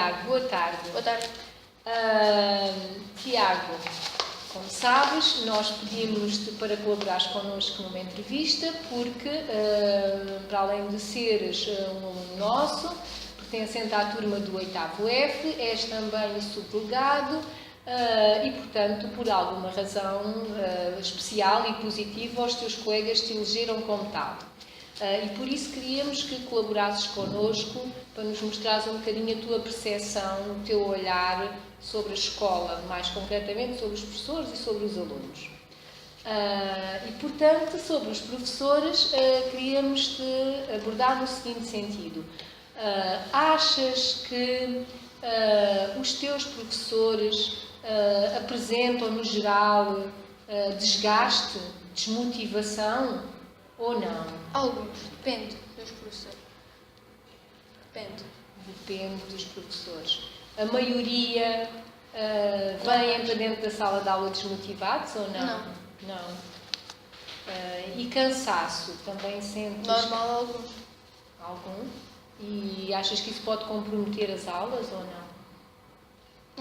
Tiago, boa tarde. Boa tarde. Tiago, como sabes, nós pedimos-te para colaborares connosco numa entrevista porque, para além de seres um aluno nosso, pertencente à turma do 8º F, és também o subdelegado e, portanto, por alguma razão especial e positiva, os teus colegas te elegeram como tal. E por isso queríamos que colaborasses connosco para nos mostrares um bocadinho a tua percepção, o teu olhar sobre a escola, mais concretamente sobre os professores e sobre os alunos. E, portanto, sobre os professores, queríamos-te abordar no seguinte sentido. Achas que os teus professores apresentam, no geral, desgaste, desmotivação ou não? Alguns, depende dos professores. Depende dos professores. A maioria vêm para dentro da sala de aula desmotivados ou não? Não. E cansaço, também sentes? Normal, alguns. Algum? E achas que isso pode comprometer as aulas ou não?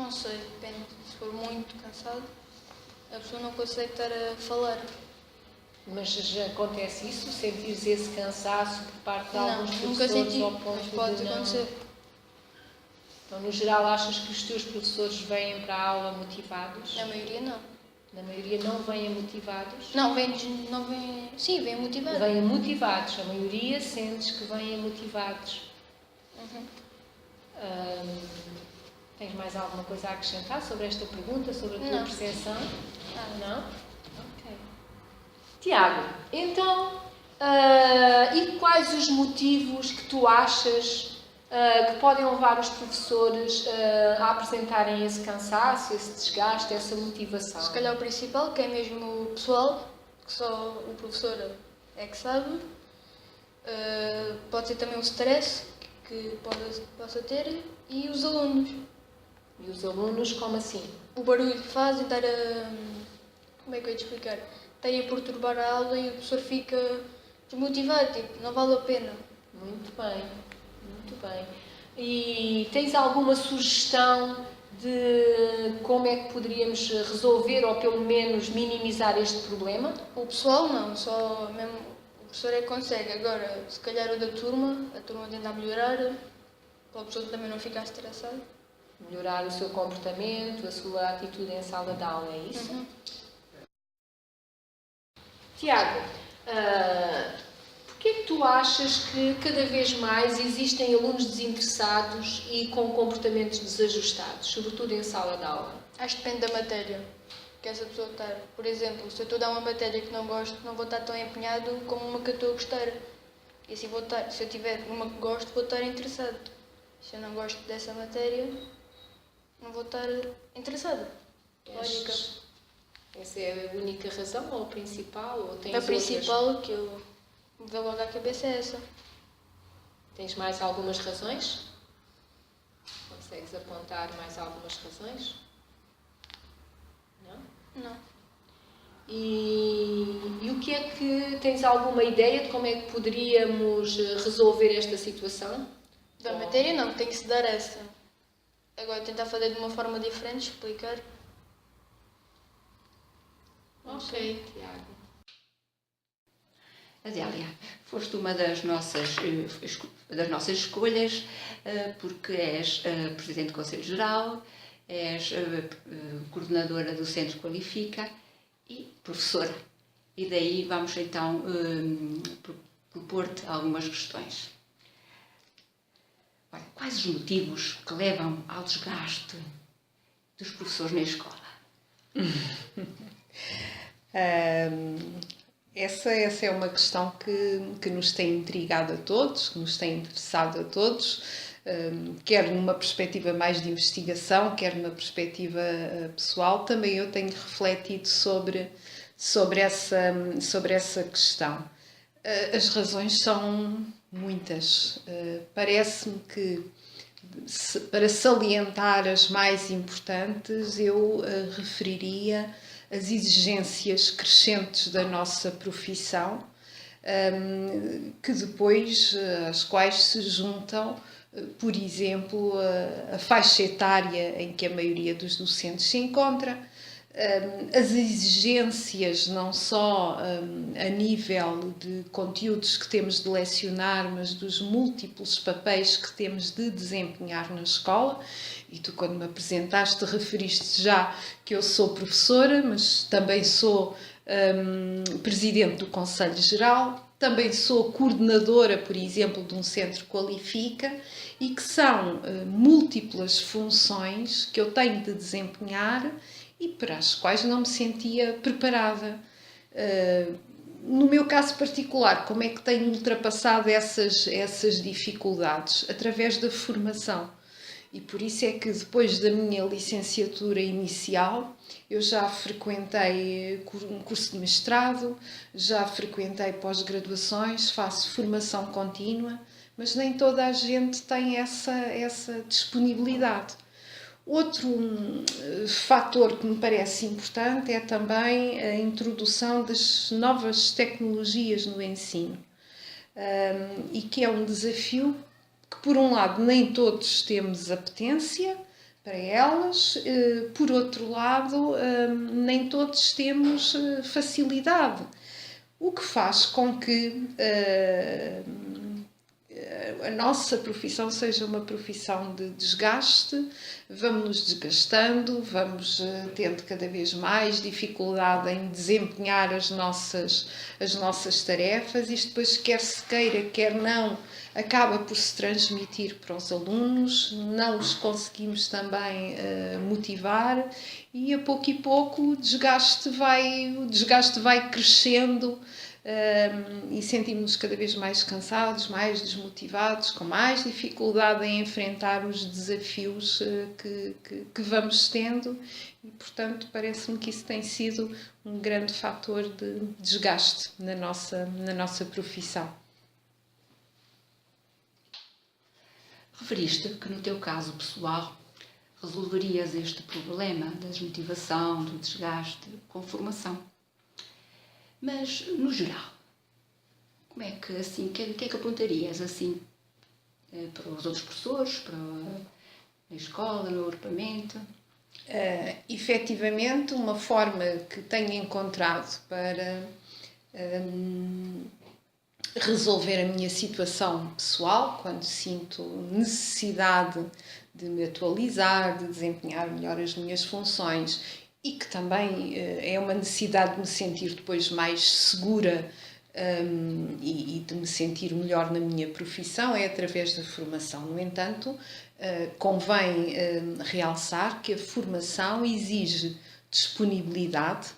Não sei, depende. Se for muito cansado, a pessoa não consegue estar a falar. Mas já acontece isso? Sentires esse cansaço por parte de alguns Não, professores? nunca senti, ao ponto mas pode de não... acontecer. Então, no geral, achas que os teus professores vêm para a aula motivados? Na maioria não. Na maioria não vêm motivados? Não, sim, vêm motivados. Vêm motivados. A maioria sentes que vêm motivados. Tens mais alguma coisa a acrescentar sobre esta pergunta, sobre a tua percepção? Não? Ok. Tiago, então, e quais os motivos que tu achas que podem levar os professores a apresentarem esse cansaço, esse desgaste, essa motivação? Se calhar o principal, que é mesmo o pessoal, que só o professor é que sabe. Pode ser também o stress que possa ter e os alunos. E os alunos, como assim? O barulho que fazem, estar a... Como é que eu ia te explicar? Estarem a perturbar a aula e o professor fica desmotivado, tipo, não vale a pena. Muito bem, muito bem. E tens alguma sugestão de como é que poderíamos resolver ou pelo menos minimizar este problema? O pessoal não, só mesmo o professor é que consegue. Agora, se calhar o da turma, a turma tentar melhorar, para o professor também não ficar estressado. Melhorar o seu comportamento, a sua atitude em sala de aula, é isso? Tiago, porquê é que tu achas que cada vez mais existem alunos desinteressados e com comportamentos desajustados, sobretudo em sala de aula? Acho que depende da matéria que essa pessoa está. Por exemplo, se eu estou a dar uma matéria que não gosto, não vou estar tão empenhado como uma que eu estou a gostar. E assim se eu tiver uma que gosto, vou estar interessado. Se eu não gosto dessa matéria, não vou estar interessada. Lógica. Essa é a única razão ou a principal? Ou tens a principal outras? que eu me deu logo à cabeça é essa. Tens mais algumas razões? Consegues apontar mais algumas razões? Não? Não. E o que é que... Tens alguma ideia de como é que poderíamos resolver esta situação? Da matéria não, tem que se dar essa. Agora tentar fazer de uma forma diferente, explicar. Ok, Tiago. Adélia, foste uma das nossas escolhas porque és Presidente do Conselho Geral, és coordenadora do Centro Qualifica e professora. E daí vamos então propor-te algumas questões. Olha, quais os motivos que levam ao desgaste dos professores na escola? Essa é uma questão que nos tem intrigado a todos, que nos tem interessado a todos, quer numa perspectiva mais de investigação, quer numa perspectiva pessoal. Também eu tenho refletido sobre essa questão. As razões são muitas. Parece-me que, para salientar as mais importantes, eu referiria as exigências crescentes da nossa profissão, que depois, às quais se juntam por exemplo, a faixa etária em que a maioria dos docentes se encontra, as exigências não só a nível de conteúdos que temos de lecionar, mas dos múltiplos papéis que temos de desempenhar na escola. E tu, quando me apresentaste, referiste já que eu sou professora, mas também sou presidente do Conselho Geral, também sou coordenadora, por exemplo, de um centro Qualifica, e que são múltiplas funções que eu tenho de desempenhar e para as quais não me sentia preparada. No meu caso particular, como é que tenho ultrapassado essas dificuldades? Através da formação. E por isso é que depois da minha licenciatura inicial, eu já frequentei um curso de mestrado, já frequentei pós-graduações, faço formação contínua, mas nem toda a gente tem essa disponibilidade. Outro fator que me parece importante é também a introdução das novas tecnologias no ensino, e que é um desafio que, por um lado, nem todos temos apetência para elas, por outro lado, nem todos temos facilidade, o que faz com que a nossa profissão seja uma profissão de desgaste, vamos nos desgastando, vamos tendo cada vez mais dificuldade em desempenhar as nossas tarefas. Isto depois, quer se queira, quer não, acaba por se transmitir para os alunos, não os conseguimos também motivar e a pouco o desgaste vai crescendo. E sentimos-nos cada vez mais cansados, mais desmotivados, com mais dificuldade em enfrentar os desafios que vamos tendo e, portanto, parece-me que isso tem sido um grande fator de desgaste na nossa profissão. Referiste que no teu caso pessoal resolverias este problema da desmotivação, do desgaste com formação. Mas, no geral, como é que, assim, o que é que apontarias, assim, para os outros professores, para a escola, no agrupamento? Efetivamente, uma forma que tenho encontrado para resolver a minha situação pessoal, quando sinto necessidade de me atualizar, de desempenhar melhor as minhas funções, e que também é uma necessidade de me sentir depois mais segura e de me sentir melhor na minha profissão, é através da formação. No entanto, convém realçar que a formação exige disponibilidade,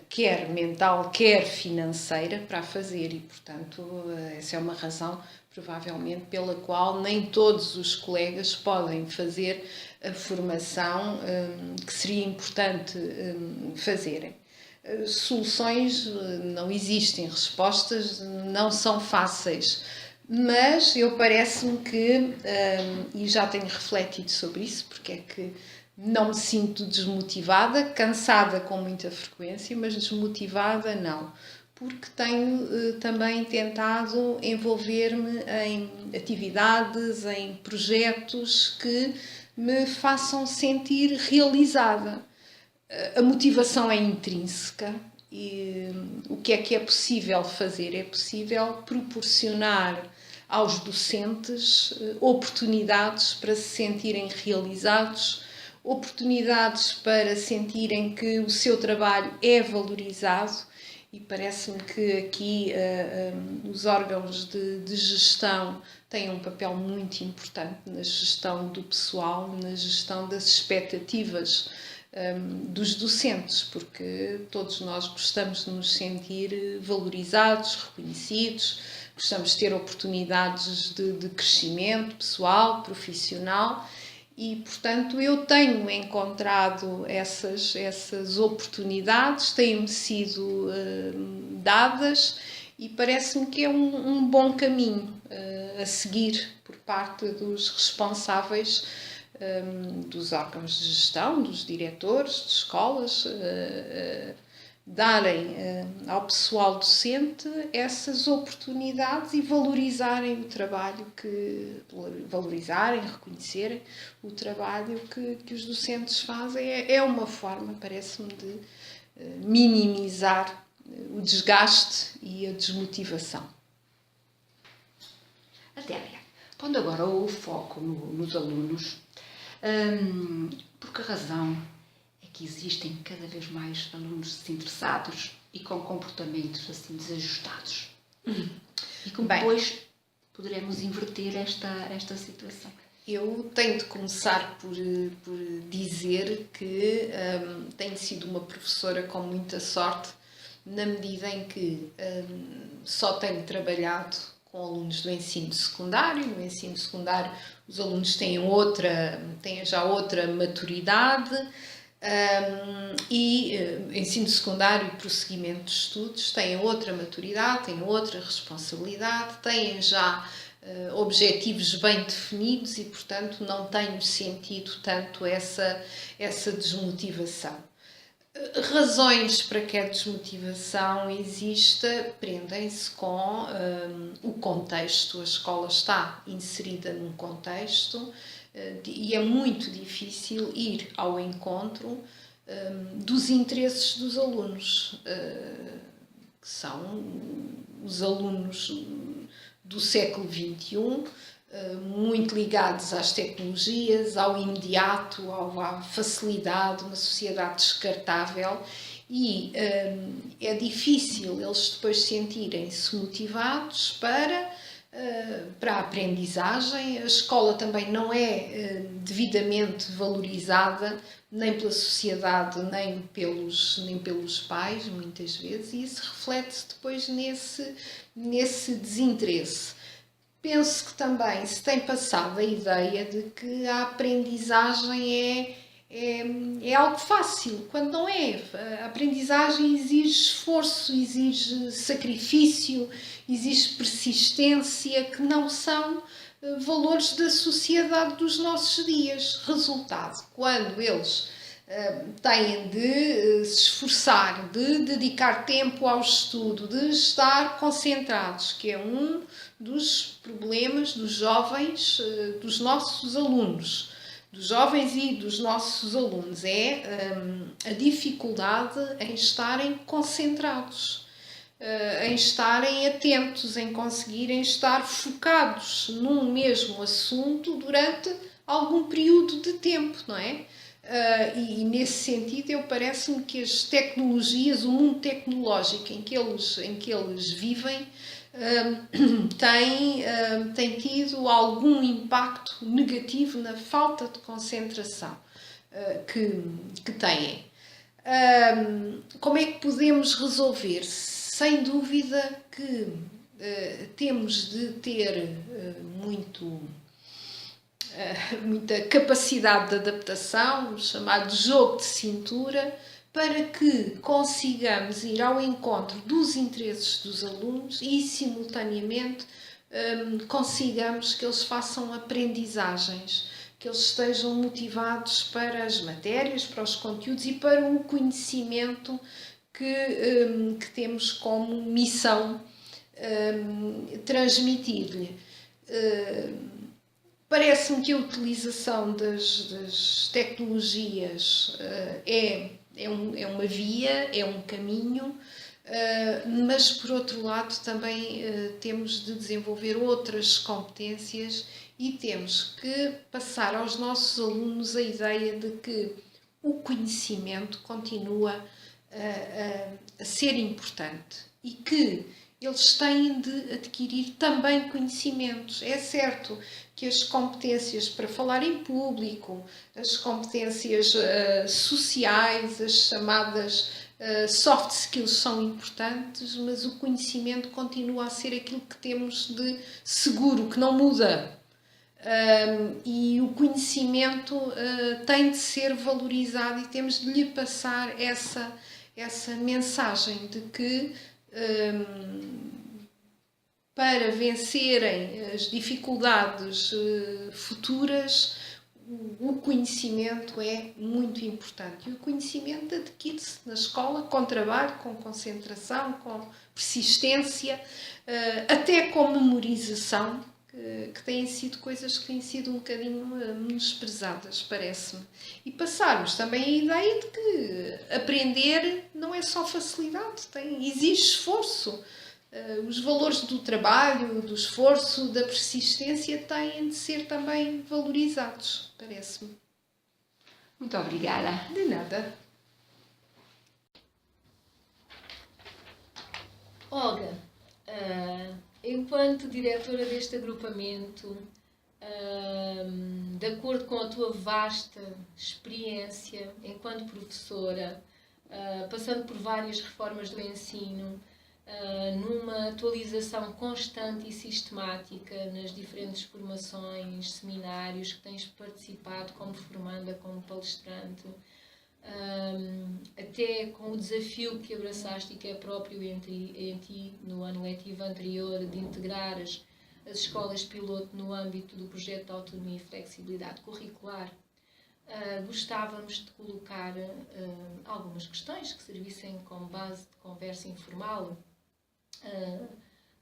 quer mental, quer financeira, para a fazer, e, portanto, essa é uma razão provavelmente pela qual nem todos os colegas podem fazer a formação que seria importante fazerem. Soluções não existem, respostas não são fáceis, mas eu parece-me que, e já tenho refletido sobre isso, porque é que não me sinto desmotivada, cansada com muita frequência, mas desmotivada não. Porque tenho também tentado envolver-me em atividades, em projetos que me façam sentir realizada. A motivação é intrínseca e o que é possível fazer? É possível proporcionar aos docentes oportunidades para se sentirem realizados, oportunidades para sentirem que o seu trabalho é valorizado. E parece-me que aqui os órgãos de gestão têm um papel muito importante na gestão do pessoal, na gestão das expectativas dos docentes, porque todos nós gostamos de nos sentir valorizados, reconhecidos, gostamos de ter oportunidades de crescimento pessoal, profissional. E, portanto, eu tenho encontrado essas oportunidades, têm-me sido dadas e parece-me que é um bom caminho a seguir por parte dos responsáveis dos órgãos de gestão, dos diretores de escolas, darem ao pessoal docente essas oportunidades e valorizarem o trabalho reconhecerem o trabalho que os docentes fazem. É uma forma, parece-me, de minimizar o desgaste e a desmotivação. Adélia, pondo agora o foco nos alunos, por que razão é que existem cada vez mais alunos desinteressados e com comportamentos assim desajustados? E como depois poderemos inverter esta situação? Eu tenho de começar por dizer que tenho sido uma professora com muita sorte, na medida em que só tenho trabalhado com alunos do ensino secundário. No ensino secundário os alunos têm já outra maturidade, e ensino secundário e prosseguimento de estudos têm outra maturidade, têm outra responsabilidade, têm já objetivos bem definidos e, portanto, não tenho sentido tanto essa desmotivação. Razões para que a desmotivação exista prendem-se com o contexto. A escola está inserida num contexto e é muito difícil ir ao encontro dos interesses dos alunos, que são os alunos do século XXI, muito ligados às tecnologias, ao imediato, à facilidade, uma sociedade descartável, e é difícil eles depois sentirem-se motivados para a aprendizagem. A escola também não é devidamente valorizada nem pela sociedade, nem pelos pais, muitas vezes, e isso reflete-se depois nesse desinteresse. Penso que também se tem passado a ideia de que a aprendizagem é algo fácil, quando não é. A aprendizagem exige esforço, exige sacrifício, exige persistência, que não são valores da sociedade dos nossos dias. Resultado, quando eles têm de se esforçar, de dedicar tempo ao estudo, de estar concentrados, que é um dos problemas dos jovens, dos nossos alunos, dos jovens e dos nossos alunos, é a dificuldade em estarem concentrados, em estarem atentos, em conseguirem estar focados num mesmo assunto durante algum período de tempo, não é? E nesse sentido, parece-me que as tecnologias, o mundo tecnológico em que eles vivem, tem tido algum impacto negativo na falta de concentração que têm. Como é que podemos resolver? Sem dúvida que temos de ter muita capacidade de adaptação, o chamado jogo de cintura, para que consigamos ir ao encontro dos interesses dos alunos e, simultaneamente, consigamos que eles façam aprendizagens, que eles estejam motivados para as matérias, para os conteúdos e para o conhecimento que temos como missão transmitir-lhe. Parece-me que a utilização das tecnologias é uma via, é um caminho, mas, por outro lado, também temos de desenvolver outras competências e temos que passar aos nossos alunos a ideia de que o conhecimento continua a ser importante e que eles têm de adquirir também conhecimentos. É certo que as competências para falar em público, as competências sociais, as chamadas soft skills são importantes, mas o conhecimento continua a ser aquilo que temos de seguro, que não muda. E o conhecimento tem de ser valorizado e temos de lhe passar essa mensagem de que para vencerem as dificuldades futuras, o conhecimento é muito importante. E o conhecimento adquire-se na escola com trabalho, com concentração, com persistência, até com memorização, que têm sido coisas que têm sido um bocadinho menosprezadas, parece-me. E passarmos também a ideia de que aprender não é só facilidade, exige esforço. Os valores do trabalho, do esforço, da persistência têm de ser também valorizados, parece-me. Muito obrigada. De nada. Olga, enquanto diretora deste agrupamento, de acordo com a tua vasta experiência enquanto professora, passando por várias reformas do ensino, numa atualização constante e sistemática nas diferentes formações, seminários que tens participado como formanda, como palestrante, até com o desafio que abraçaste e que é próprio em ti no ano letivo anterior de integrar as escolas piloto no âmbito do projeto de autonomia e flexibilidade curricular, gostávamos de colocar algumas questões que servissem como base de conversa informal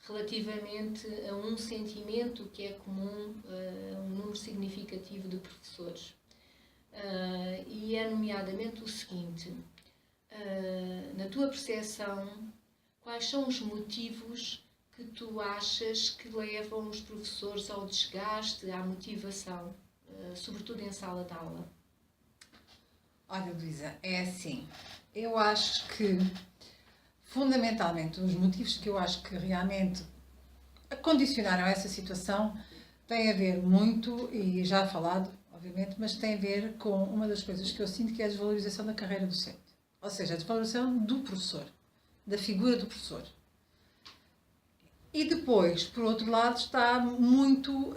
relativamente a um sentimento que é comum a um número significativo de professores. E é nomeadamente o seguinte: na tua percepção, quais são os motivos que tu achas que levam os professores ao desgaste, à motivação, sobretudo em sala de aula? Olha, Luísa, é assim, eu acho que fundamentalmente os motivos que eu acho que realmente condicionaram essa situação têm a ver muito, e já falado, obviamente, mas tem a ver com uma das coisas que eu sinto, que é a desvalorização da carreira docente. Ou seja, a desvalorização do professor, da figura do professor. E depois, por outro lado, está muito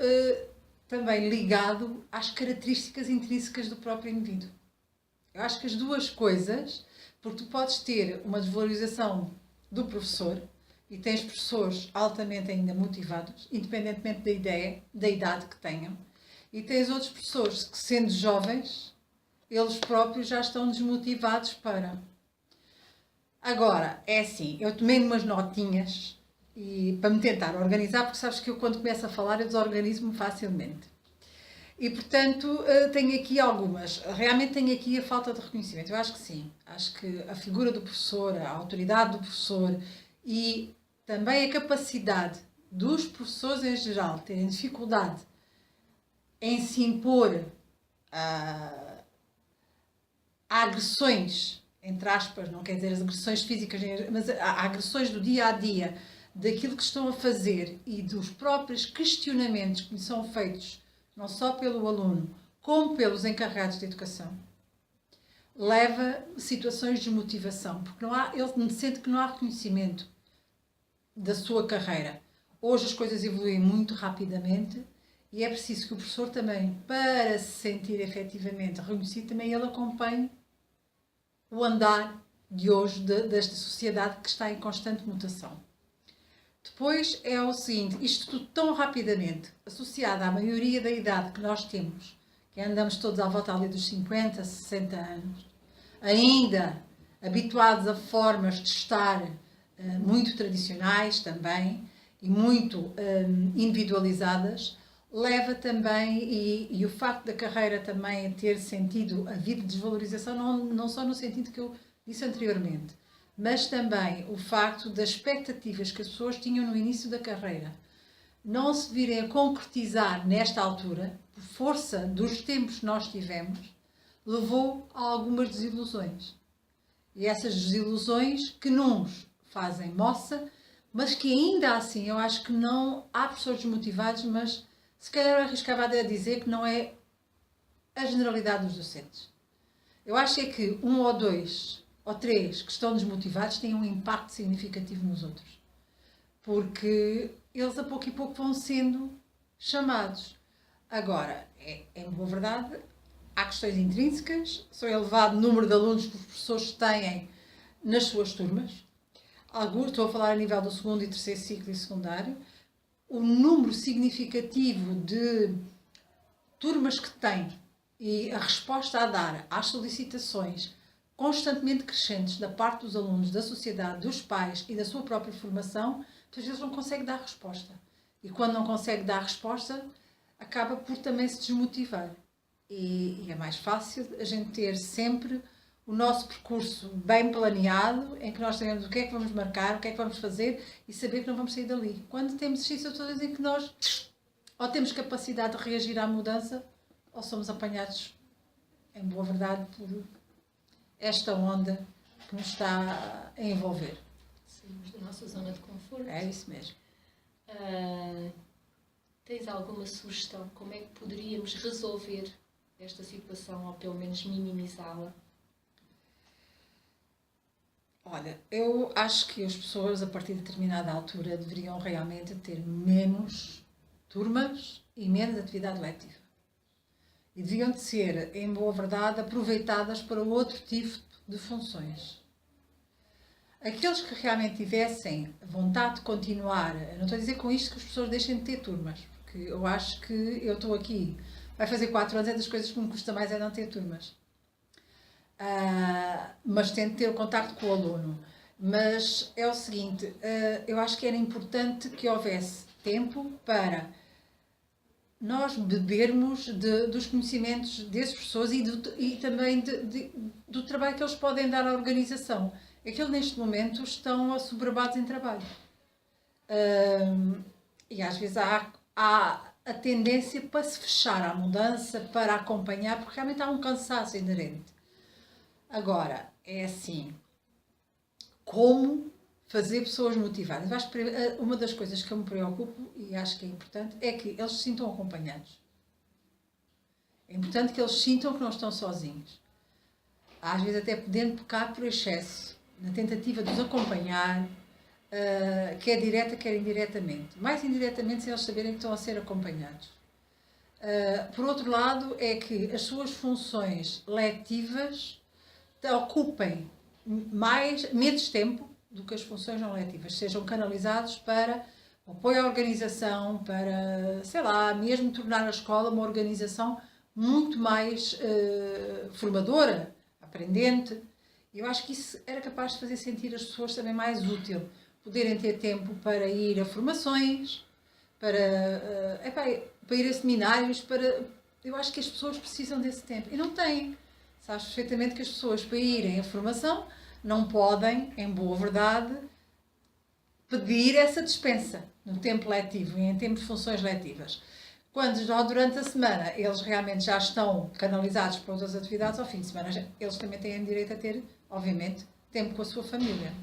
também ligado às características intrínsecas do próprio indivíduo. Eu acho que as duas coisas, porque tu podes ter uma desvalorização do professor, e tens professores altamente ainda motivados, independentemente da idade que tenham, e tens outros professores que, sendo jovens, eles próprios já estão desmotivados para... Agora, é assim, eu tomei umas notinhas e, para me tentar organizar, porque sabes que eu, quando começo a falar, eu desorganizo-me facilmente. E, portanto, tenho aqui algumas. Realmente tenho aqui a falta de reconhecimento. Eu acho que sim. Acho que a figura do professor, a autoridade do professor e também a capacidade dos professores em geral terem dificuldade em se impor a agressões, entre aspas, não quer dizer as agressões físicas, mas a agressões do dia a dia, daquilo que estão a fazer e dos próprios questionamentos que lhe são feitos, não só pelo aluno, como pelos encarregados de educação, leva a situações de desmotivação, porque ele sente que não há reconhecimento da sua carreira. Hoje as coisas evoluem muito rapidamente e é preciso que o professor também, para se sentir efetivamente reconhecido, também ele acompanhe o andar de hoje desta sociedade que está em constante mutação. Depois é o seguinte, isto tudo tão rapidamente, associado à maioria da idade que nós temos, que andamos todos à volta ali dos 50, 60 anos, ainda habituados a formas de estar muito tradicionais também e muito individualizadas, leva também, e o facto da carreira também a ter sentido a vida de desvalorização, não só no sentido que eu disse anteriormente, mas também o facto das expectativas que as pessoas tinham no início da carreira não se virem a concretizar nesta altura, por força dos tempos que nós tivemos, levou a algumas desilusões. E essas desilusões que nos fazem moça, mas que ainda assim eu acho que não há professores desmotivados, mas se calhar eu arriscava a dizer que não é a generalidade dos docentes. Eu acho é que 1 ou 2 ou 3 que estão desmotivados têm um impacto significativo nos outros. Porque eles a pouco e pouco vão sendo chamados. Agora, é boa verdade, há questões intrínsecas, são elevado o número de alunos que os professores têm nas suas turmas. Alguns, estou a falar a nível do 2º e 3º ciclo e secundário, o número significativo de turmas que têm e a resposta a dar às solicitações constantemente crescentes da parte dos alunos, da sociedade, dos pais e da sua própria formação, muitas vezes não consegue dar resposta. E quando não consegue dar resposta, acaba por também se desmotivar. E é mais fácil a gente ter sempre o nosso percurso bem planeado, em que nós sabemos o que é que vamos marcar, o que é que vamos fazer e saber que não vamos sair dali. Quando temos situações em que nós ou temos capacidade de reagir à mudança ou somos apanhados, em boa verdade, por esta onda que nos está a envolver. Saímos da nossa zona de conforto. É isso mesmo. Tens alguma sugestão? Como é que poderíamos resolver esta situação ou pelo menos minimizá-la? Olha, eu acho que as pessoas a partir de determinada altura deveriam realmente ter menos turmas e menos atividade letiva. E deviam de ser, em boa verdade, aproveitadas para outro tipo de funções. Aqueles que realmente tivessem vontade de continuar, eu não estou a dizer com isto que as pessoas deixem de ter turmas, porque eu acho que eu estou aqui, vai fazer 4 anos, é das coisas que me custa mais é não ter turmas. Mas tento ter o contacto com o aluno. Mas é o seguinte, eu acho que era importante que houvesse tempo para nós bebermos dos conhecimentos dessas pessoas e também do trabalho que eles podem dar à organização. É que eles neste momento estão assoberbados em trabalho. E às vezes há a tendência para se fechar à mudança, para acompanhar, porque realmente há um cansaço inerente. Agora, é assim, como fazer pessoas motivadas? Eu acho que uma das coisas que eu me preocupo, e acho que é importante, é que eles se sintam acompanhados. É importante que eles sintam que não estão sozinhos. Às vezes até podendo pecar por excesso, na tentativa de os acompanhar, quer direta, quer indiretamente. Mais indiretamente se eles saberem que estão a ser acompanhados. Por outro lado, é que as suas funções letivas ocupem menos tempo do que as funções não letivas, sejam canalizados para apoio à organização, para, sei lá, mesmo tornar a escola uma organização muito mais formadora, aprendente. Eu acho que isso era capaz de fazer sentir as pessoas também mais útil, poderem ter tempo para ir a formações, para ir a seminários, eu acho que as pessoas precisam desse tempo e não têm. Sabes perfeitamente que as pessoas, para irem à formação, não podem, em boa verdade, pedir essa dispensa no tempo letivo e em termos de funções letivas. Quando já durante a semana eles realmente já estão canalizados para outras atividades, ao fim de semana eles também têm direito a ter, obviamente, tempo com a sua família.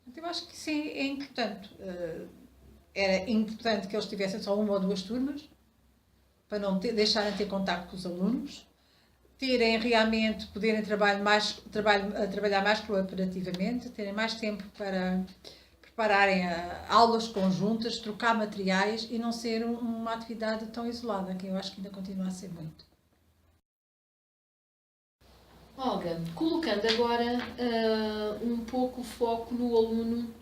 Então eu acho que isso é importante. Era importante que eles tivessem só 1 ou 2 turmas, para não deixarem de ter contacto com os alunos, terem realmente, poderem trabalhar mais cooperativamente, terem mais tempo para prepararem aulas conjuntas, trocar materiais e não ser uma atividade tão isolada, que eu acho que ainda continua a ser muito. Olga, colocando agora um pouco o foco no aluno,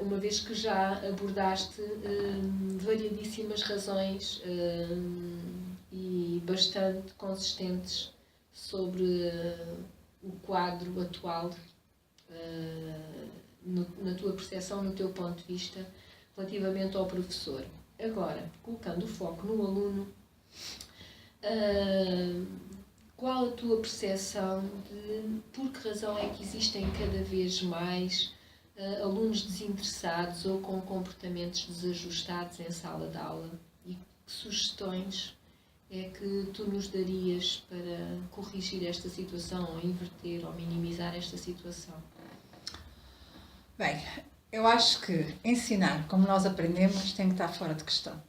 uma vez que já abordaste variadíssimas razões e bastante consistentes sobre o quadro atual, na tua percepção, no teu ponto de vista, relativamente ao professor. Agora, colocando o foco no aluno, qual a tua percepção de por que razão é que existem cada vez mais alunos desinteressados ou com comportamentos desajustados em sala de aula? E que sugestões é que tu nos darias para corrigir esta situação, ou inverter, ou minimizar esta situação? Bem, eu acho que ensinar como nós aprendemos tem que estar fora de questão.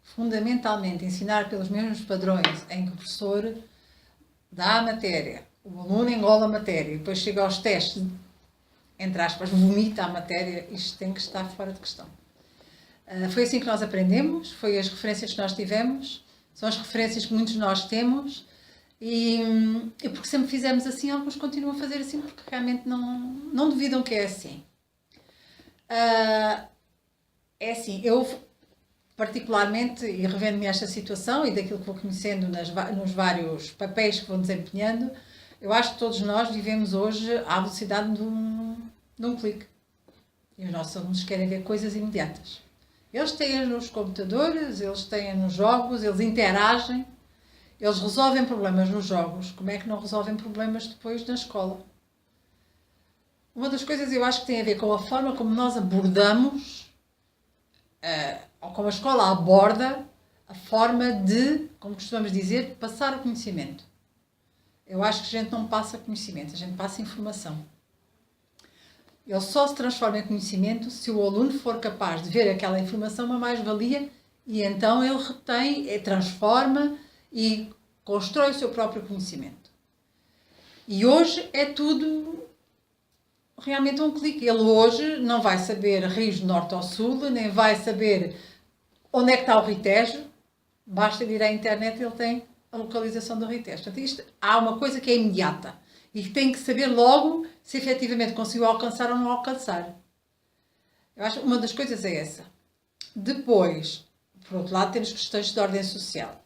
Fundamentalmente, ensinar pelos mesmos padrões em que o professor dá a matéria, o aluno engola a matéria e depois chega aos testes, entre aspas, vomita a matéria, isto tem que estar fora de questão. Foi assim que nós aprendemos, foi as referências que nós tivemos, são as referências que muitos de nós temos e porque sempre fizemos assim, alguns continuam a fazer assim porque realmente não duvidam que é assim. É assim, particularmente, e revendo-me esta situação e daquilo que vou conhecendo nos vários papéis que vou desempenhando, eu acho que todos nós vivemos hoje à velocidade de um clique. E os nossos alunos querem ver coisas imediatas. Eles têm nos computadores, eles têm nos jogos, eles interagem, eles resolvem problemas nos jogos. Como é que não resolvem problemas depois na escola? Uma das coisas eu acho que tem a ver com a forma como nós abordamos, ou como a escola aborda, a forma de, como costumamos dizer, passar o conhecimento. Eu acho que a gente não passa conhecimento, a gente passa informação. Ele só se transforma em conhecimento se o aluno for capaz de ver aquela informação uma mais-valia e então ele retém, transforma e constrói o seu próprio conhecimento. E hoje é tudo realmente um clique. Ele hoje não vai saber rios de norte ao sul, nem vai saber onde é que está o Ritejo. Basta ir à internet e ele tem a localização do Ritejo. Portanto, há uma coisa que é imediata e que tem que saber logo se efetivamente conseguiu alcançar ou não alcançar. Eu acho que uma das coisas é essa. Depois, por outro lado, temos questões de ordem social.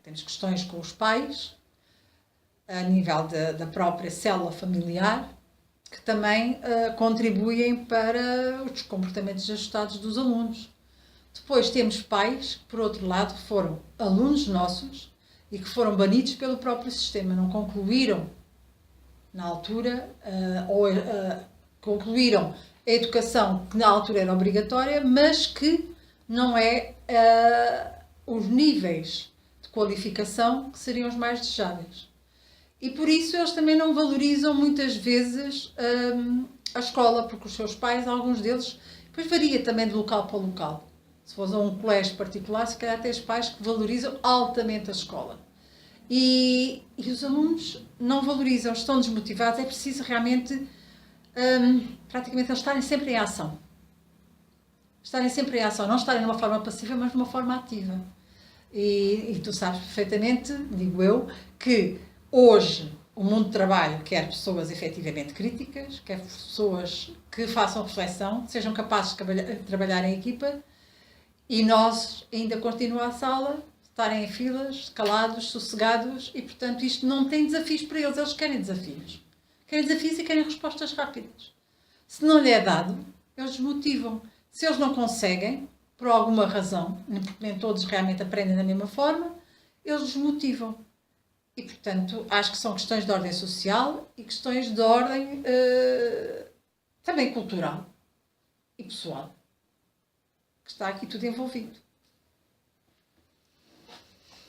Temos questões com os pais, a nível da própria célula familiar, que também contribuem para os comportamentos ajustados dos alunos. Depois temos pais que, por outro lado, foram alunos nossos e que foram banidos pelo próprio sistema, não concluíram na altura, concluíram a educação que na altura era obrigatória, mas que não é os níveis de qualificação que seriam os mais desejáveis. E por isso eles também não valorizam muitas vezes a escola, porque os seus pais, alguns deles, depois varia também de local para local. Se fosse a um colégio particular, se calhar tens pais que valorizam altamente a escola. E os alunos não valorizam, estão desmotivados, é preciso realmente, praticamente, eles estarem sempre em ação. Estarem sempre em ação, não estarem de uma forma passiva, mas de uma forma ativa. E tu sabes perfeitamente, digo eu, que hoje o mundo do trabalho quer pessoas efetivamente críticas, quer pessoas que façam reflexão, sejam capazes de trabalhar em equipa, e nós ainda continuamos a sala, estarem em filas, calados, sossegados, e portanto isto não tem desafios para eles, eles querem desafios. Querem desafios e querem respostas rápidas. Se não lhe é dado, eles desmotivam. Se eles não conseguem, por alguma razão, porque nem todos realmente aprendem da mesma forma, eles desmotivam. E portanto acho que são questões de ordem social e questões de ordem também cultural e pessoal, que está aqui tudo envolvido.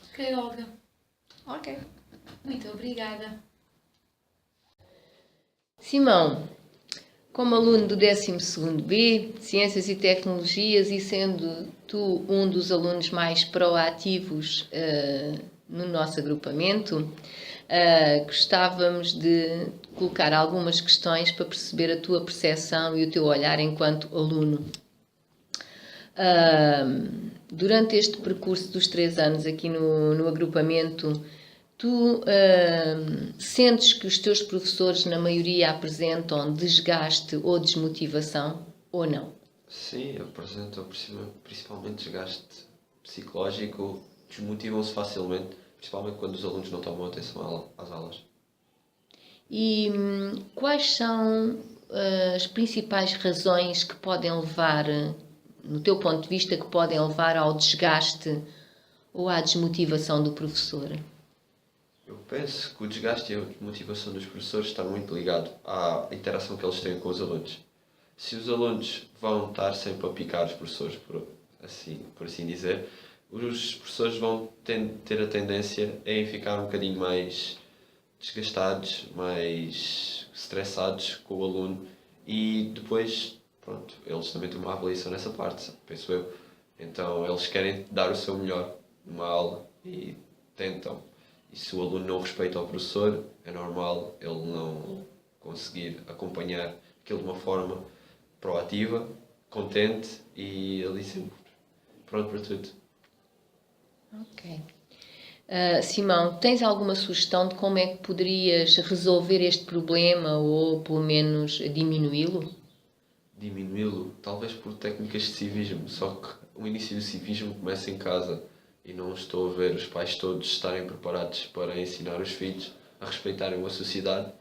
Ok, Olga. Ok. Muito obrigada. Simão, como aluno do 12º B, Ciências e Tecnologias, e sendo tu um dos alunos mais proativos no nosso agrupamento, gostávamos de colocar algumas questões para perceber a tua percepção e o teu olhar enquanto aluno. Durante este percurso dos 3 anos aqui no agrupamento, tu sentes que os teus professores, na maioria, apresentam desgaste ou desmotivação, ou não? Sim, apresentam principalmente desgaste psicológico, desmotivam-se facilmente, principalmente quando os alunos não tomam atenção às aulas. E quais são as principais razões que podem levar, no teu ponto de vista, que podem levar ao desgaste ou à desmotivação do professor? Eu penso que o desgaste e a desmotivação dos professores está muito ligado à interação que eles têm com os alunos. Se os alunos vão estar sempre a picar os professores, por assim dizer, os professores vão ter a tendência em ficar um bocadinho mais desgastados, mais estressados com o aluno, e depois, pronto, eles também têm uma avaliação nessa parte, penso eu. Então eles querem dar o seu melhor numa aula e tentam. E se o aluno não respeita o professor, é normal ele não conseguir acompanhar aquilo de uma forma proativa, contente e ali sempre pronto para tudo. Ok. Simão, tens alguma sugestão de como é que poderias resolver este problema ou pelo menos diminuí-lo? Diminuí-lo, talvez por técnicas de civismo, só que o início do civismo começa em casa e não estou a ver os pais todos estarem preparados para ensinar os filhos a respeitarem a sociedade,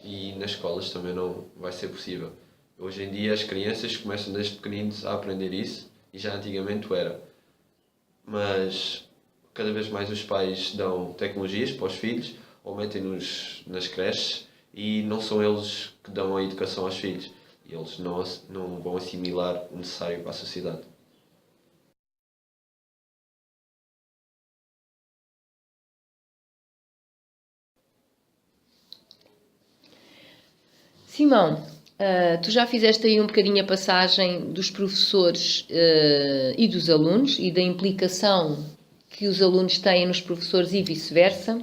e nas escolas também não vai ser possível. Hoje em dia as crianças começam desde pequeninos a aprender isso e já antigamente o era. Mas cada vez mais os pais dão tecnologias para os filhos ou metem-nos nas creches e não são eles que dão a educação aos filhos. E eles não vão assimilar o necessário para a sociedade. Simão, tu já fizeste aí um bocadinho a passagem dos professores e dos alunos e da implicação que os alunos têm nos professores e vice-versa.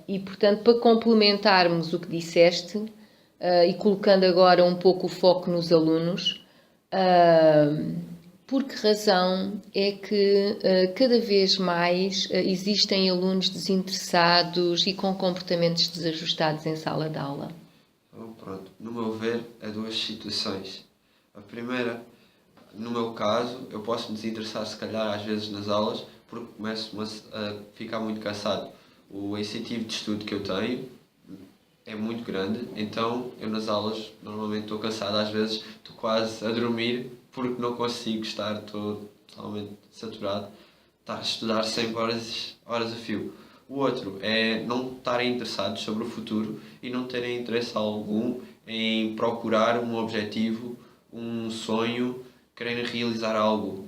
E, portanto, para complementarmos o que disseste e colocando agora um pouco o foco nos alunos, por que razão é que cada vez mais existem alunos desinteressados e com comportamentos desajustados em sala de aula? Então, pronto, no meu ver, há duas situações. A primeira, no meu caso, eu posso me desinteressar se calhar às vezes nas aulas porque começo a ficar muito cansado. O incentivo de estudo que eu tenho é muito grande, então eu nas aulas normalmente estou cansado, às vezes estou quase a dormir porque não consigo estar, estou totalmente saturado, estar a estudar sempre horas a fio. O outro é não estarem interessados sobre o futuro e não terem interesse algum em procurar um objetivo, um sonho, quererem realizar algo.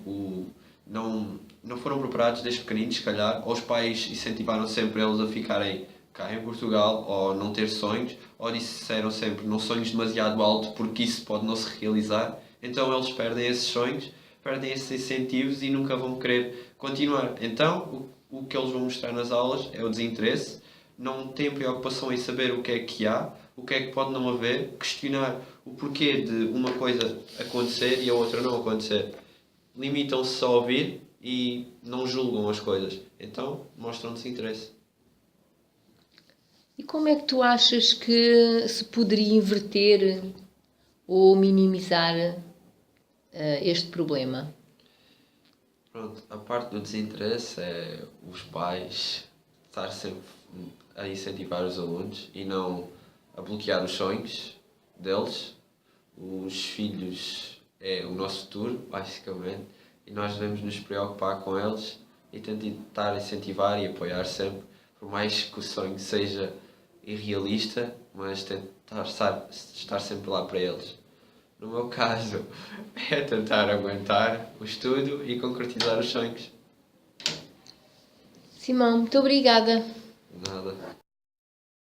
Não foram preparados desde pequeninos, se calhar, ou os pais incentivaram sempre eles a ficarem cá em Portugal, ou não ter sonhos, ou disseram sempre não sonhos demasiado alto porque isso pode não se realizar. Então eles perdem esses sonhos, perdem esses incentivos e nunca vão querer continuar. Então o que eles vão mostrar nas aulas é o desinteresse, não têm preocupação em saber o que há, o que é que pode não haver, questionar o porquê de uma coisa acontecer e a outra não acontecer. Limitam-se a ouvir e não julgam as coisas. Então mostram desinteresse. E como é que tu achas que se poderia inverter ou minimizar este problema? Pronto, a parte do desinteresse é os pais estar sempre a incentivar os alunos e não a bloquear os sonhos deles. Os filhos é o nosso futuro, basicamente, e nós devemos nos preocupar com eles e tentar incentivar e apoiar sempre, por mais que o sonho seja irrealista, mas tentar estar sempre lá para eles. No meu caso, é tentar aguentar o estudo e concretizar os sonhos. Simão, muito obrigada. Nada.